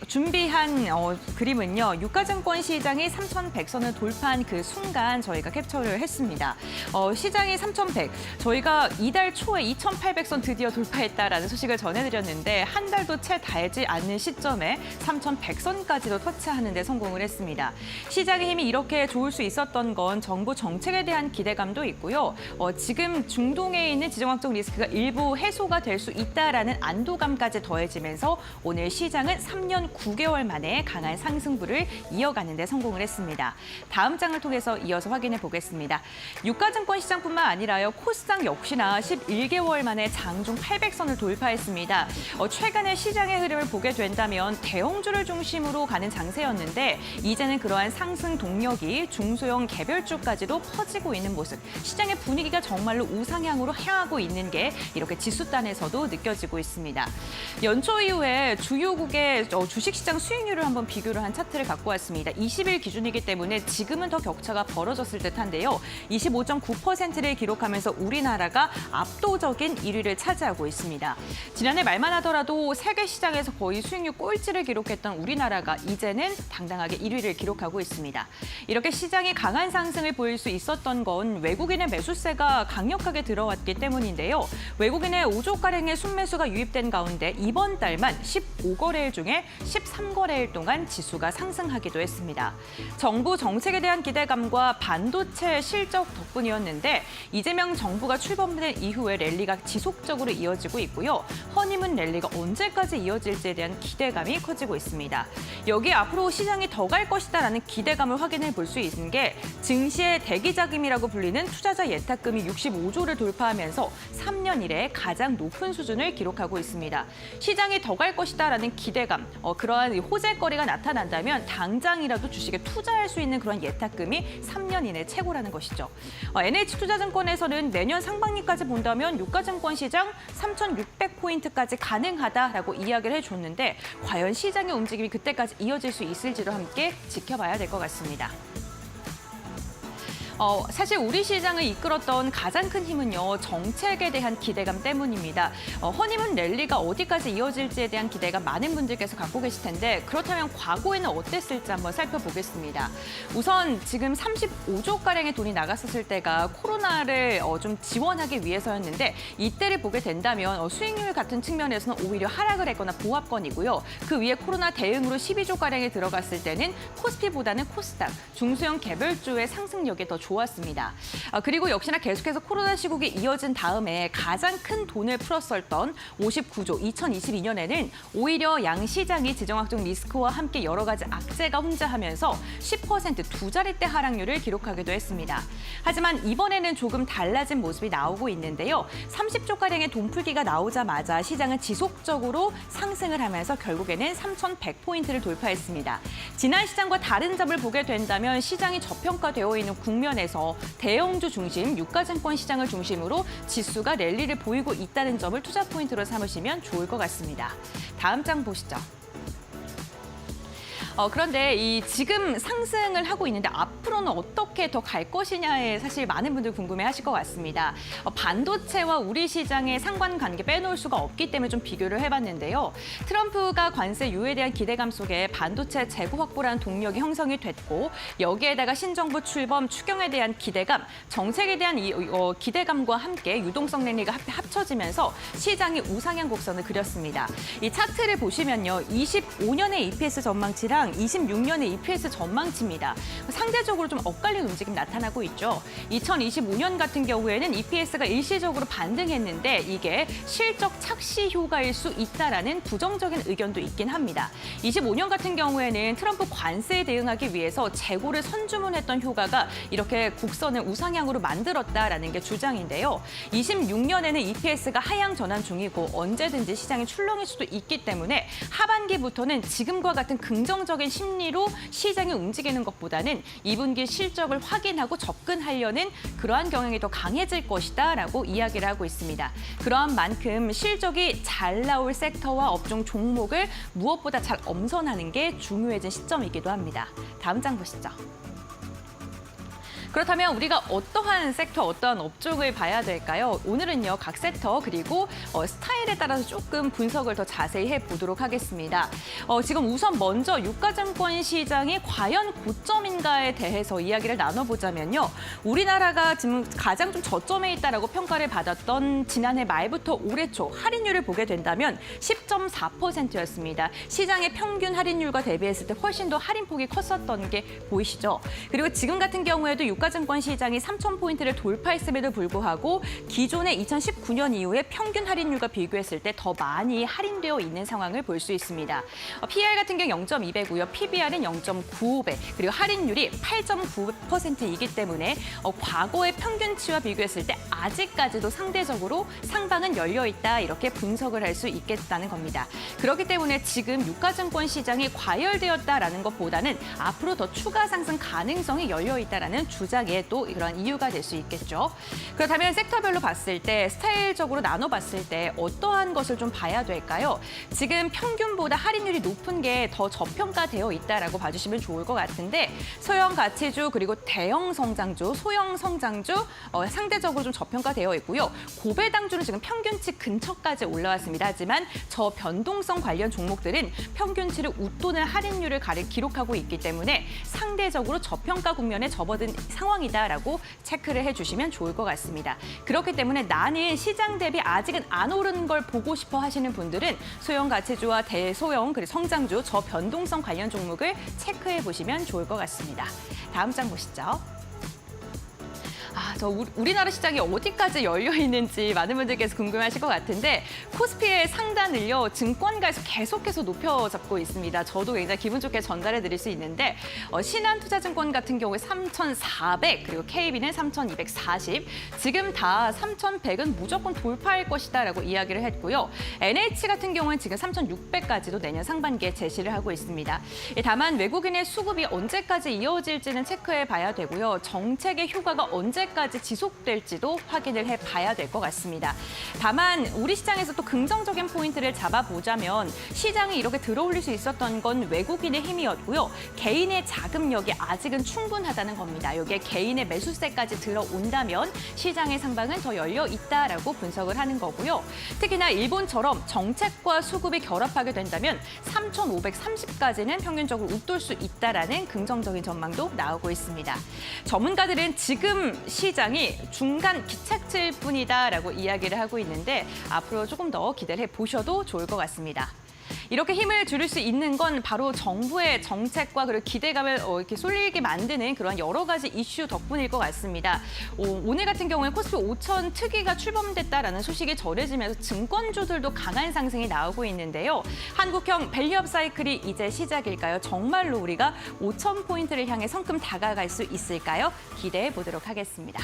준비한 그림은요. 유가증권 시장이 3,100선을 돌파한 그 순간 저희가 캡처를 했습니다. 시장이 3,100, 저희가 이달 초에 2,800선 드디어 돌파했다라는 소식을 전해드렸는데 한 달도 채 달지 않는 시점에 3,100선까지도 터치하는 데 성공을 했습니다. 시장의 힘이 이렇게 좋을 수 있었던 건 정부 정책에 대한 기대감도 있고요. 지금 중동에 있는 지정학적 리스크가 일부 해소가 될 수 있다라는 안도감까지 더해지면서 오늘 시장은 3년 9개월 만에 강한 상승부를 이어가는 데 성공을 했습니다. 다음 장을 통해서 이어서 확인해 보겠습니다. 유가증권 시장뿐만 아니라요. 코스닥 역시나 11개월 만에 장중 800선을 돌파했습니다. 최근의 시장의 흐름을 보게 된다면 대형주를 중심으로 가는 장세였는데 이제는 그러한 상승 동력이 중소형 개별주까지도 퍼지고 있는 모습. 시장의 분위기가 정말로 우상향으로 향하고 있는 게 이렇게 지수단에서도 느껴지고 있습니다. 연초 이후에 주요국의 주식시장 수익률을 한번 비교를 한 차트를 갖고 왔습니다. 20일 기준이기 때문에 지금은 더 격차가 벌어졌을 듯한데요. 25.9%를 기록하면서 우리나라가 압도적인 1위를 차지하고 있습니다. 지난해 말만 하더라도 세계 시장에서 거의 수익률 꼴찌를 기록했던 우리나라가 이제는 당당하게 1위를 기록하고 있습니다. 이렇게 시장이 강한 상승을 보일 수 있었던 건 외국인의 매수세가 강력하게 들어왔기 때문인데요. 외국인의 5조가량의 순매수가 유입된 가운데 이번 달만 15거래일 중에 13거래일 동안 지수가 상승하기도 했습니다. 정부 정책에 대한 기대감과 반도체 실적 덕분이었는데 이재명 정부가 출범된 이후에 랠리가 지속적으로 이어지고 있고요. 허니문 랠리가 언제까지 이어질지에 대한 기대감이 커지고 있습니다. 여기에 앞으로 시장이 더 갈 것이다라는 기대감을 확인해 볼 수 있는 게 증시의 대기자금이라고 불리는 투자자 예탁금이 65조를 돌파하면서 3년 이래 가장 높은 수준을 기록하고 있습니다. 시장이 더 갈 것이다라는 기대감, 그러한 호재거리가 나타난다면 당장이라도 주식에 투자할 수 있는 그런 예탁금이 3년 이내 최고라는 것이죠. NH투자증권에서는 내년 상반기까지 본다면 유가증권 시장 3,600포인트까지 가능하다라고 이야기를 해줬는데 과연 시장의 움직임이 그때까지 이어질 수 있을지도 함께 지켜봐야 될 것 같습니다. 사실 우리 시장을 이끌었던 가장 큰 힘은요. 정책에 대한 기대감 때문입니다. 허니문 랠리가 어디까지 이어질지에 대한 기대가 많은 분들께서 갖고 계실 텐데 그렇다면 과거에는 어땠을지 한번 살펴보겠습니다. 우선 지금 35조가량의 돈이 나갔었을 때가 코로나를 좀 지원하기 위해서였는데 이때를 보게 된다면 수익률 같은 측면에서는 오히려 하락을 했거나 보합권이고요. 그 위에 코로나 대응으로 12조가량이 들어갔을 때는 코스피보다는 코스닥, 중소형 개별주의 상승력이 더 좋았습니다. 그리고 역시나 계속해서 코로나 시국이 이어진 다음에 가장 큰 돈을 풀었었던 59조 2022년에는 오히려 양시장이 지정학적 리스크와 함께 여러 가지 악재가 혼재하면서 10% 두 자릿대 하락률을 기록하기도 했습니다. 하지만 이번에는 조금 달라진 모습이 나오고 있는데요. 30조가량의 돈 풀기가 나오자마자 시장은 지속적으로 상승을 하면서 결국에는 3,100포인트를 돌파했습니다. 지난 시장과 다른 점을 보게 된다면 시장이 저평가되어 있는 국면에서 대형주 중심 유가증권 시장을 중심으로 지수가 랠리를 보이고 있다는 점을 투자 포인트로 삼으시면 좋을 것 같습니다. 다음 장 보시죠. 그런데 지금 상승을 하고 있는데 앞으로는 어떻게 더 갈 것이냐에 사실 많은 분들 궁금해하실 것 같습니다. 반도체와 우리 시장의 상관관계 빼놓을 수가 없기 때문에 좀 비교를 해봤는데요. 트럼프가 관세 유예에 대한 기대감 속에 반도체 재고 확보라는 동력이 형성이 됐고 여기에다가 신정부 출범 추경에 대한 기대감, 정책에 대한 기대감과 함께 유동성 랠리가 합쳐지면서 시장이 우상향 곡선을 그렸습니다. 이 차트를 보시면요. 25년의 EPS 전망치랑 26년의 EPS 전망치입니다. 상대적으로 좀 엇갈린 움직임 나타나고 있죠. 2025년 같은 경우에는 EPS가 일시적으로 반등했는데 이게 실적 착시 효과일 수 있다라는 부정적인 의견도 있긴 합니다. 25년 같은 경우에는 트럼프 관세에 대응하기 위해서 재고를 선주문했던 효과가 이렇게 곡선을 우상향으로 만들었다라는 게 주장인데요. 26년에는 EPS가 하향 전환 중이고 언제든지 시장이 출렁일 수도 있기 때문에 하반기부터는 지금과 같은 긍정적인 심리로 시장이 움직이는 것보다는 2분기 실적을 확인하고 접근하려는 그러한 경향이 더 강해질 것이다라고 이야기를 하고 있습니다. 그러한 만큼 실적이 잘 나올 섹터와 업종 종목을 무엇보다 잘 엄선하는 게 중요해진 시점이기도 합니다. 다음 장 보시죠. 그렇다면 우리가 어떠한 섹터, 어떠한 업종을 봐야 될까요? 오늘은요, 각 섹터 그리고 스타일에 따라서 조금 분석을 더 자세히 해보도록 하겠습니다. 지금 우선 먼저 유가증권 시장이 과연 고점인가에 대해서 이야기를 나눠보자면요. 우리나라가 지금 가장 좀 저점에 있다라고 평가를 받았던 지난해 말부터 올해 초 할인율을 보게 된다면 10.4%였습니다. 시장의 평균 할인율과 대비했을 때 훨씬 더 할인폭이 컸었던 게 보이시죠? 그리고 지금 같은 경우에도 유가증권 시장이 3,000포인트를 돌파했음에도 불구하고 기존의 2019년 이후에 평균 할인율과 비교했을 때 더 많이 할인되어 있는 상황을 볼 수 있습니다. PER 같은 경우 0.2배고요. PBR은 0.95배, 그리고 할인율이 8.9%이기 때문에 과거의 평균치와 비교했을 때 아직까지도 상대적으로 상방은 열려 있다, 이렇게 분석을 할 수 있겠다는 겁니다. 그렇기 때문에 지금 유가증권 시장이 과열되었다라는 것보다는 앞으로 더 추가 상승 가능성이 열려 있다라는 주장에 또 이런 이유가 될 수 있겠죠. 그렇다면 섹터별로 봤을 때, 스타일적으로 나눠봤을 때 어떠한 것을 좀 봐야 될까요? 지금 평균보다 할인율이 높은 게 더 저평가되어 있다라고 봐주시면 좋을 것 같은데, 소형 가치주 그리고 대형 성장주, 소형 성장주 상대적으로 좀 저평가되어 있고요. 고배당주는 지금 평균치 근처까지 올라왔습니다. 하지만 저변동성 관련 종목들은 평균치를 웃도는 할인율을 기록하고 있기 때문에 상대적으로 저평가 국면에 접어든 상황이다라고 체크를 해주시면 좋을 것 같습니다. 그렇기 때문에 나는 시장 대비 아직은 안 오르는 걸 보고 싶어 하시는 분들은 소형 가치주와 대소형 그리고 성장주, 저변동성 관련 종목을 체크해 보시면 좋을 것 같습니다. 다음 장 보시죠. 우리나라 시장이 어디까지 열려 있는지 많은 분들께서 궁금하실 것 같은데, 코스피의 상단을요, 증권가에서 계속해서 높여잡고 있습니다. 저도 굉장히 기분 좋게 전달해 드릴 수 있는데, 신한투자증권 같은 경우에 3,400, 그리고 KB는 3,240, 지금 다 3,100은 무조건 돌파할 것이다라고 이야기를 했고요. NH 같은 경우는 지금 3,600까지도 내년 상반기에 제시를 하고 있습니다. 다만 외국인의 수급이 언제까지 이어질지는 체크해 봐야 되고요. 정책의 효과가 언제까지 지속될지도 확인을 해봐야 될 것 같습니다. 다만 우리 시장에서 또 긍정적인 포인트를 잡아보자면, 시장이 이렇게 들어올릴 수 있었던 건 외국인의 힘이었고요. 개인의 자금력이 아직은 충분하다는 겁니다. 여기에 개인의 매수세까지 들어온다면 시장의 상방은 더 열려 있다라고 분석을 하는 거고요. 특히나 일본처럼 정책과 수급이 결합하게 된다면 3,530까지는 평균적으로 웃돌 수 있다라는 긍정적인 전망도 나오고 있습니다. 전문가들은 지금 시장이 중간 기착지일 뿐이다라고 이야기를 하고 있는데, 앞으로 조금 더 기대를 해보셔도 좋을 것 같습니다. 이렇게 힘을 줄일 수 있는 건 바로 정부의 정책과 그리고 기대감을 이렇게 쏠리게 만드는 그런 여러 가지 이슈 덕분일 것 같습니다. 오늘 같은 경우에 코스피 5천 특위가 출범됐다라는 소식이 전해지면서 증권주들도 강한 상승이 나오고 있는데요. 한국형 밸류업 사이클이 이제 시작일까요? 정말로 우리가 5천 포인트를 향해 성큼 다가갈 수 있을까요? 기대해 보도록 하겠습니다.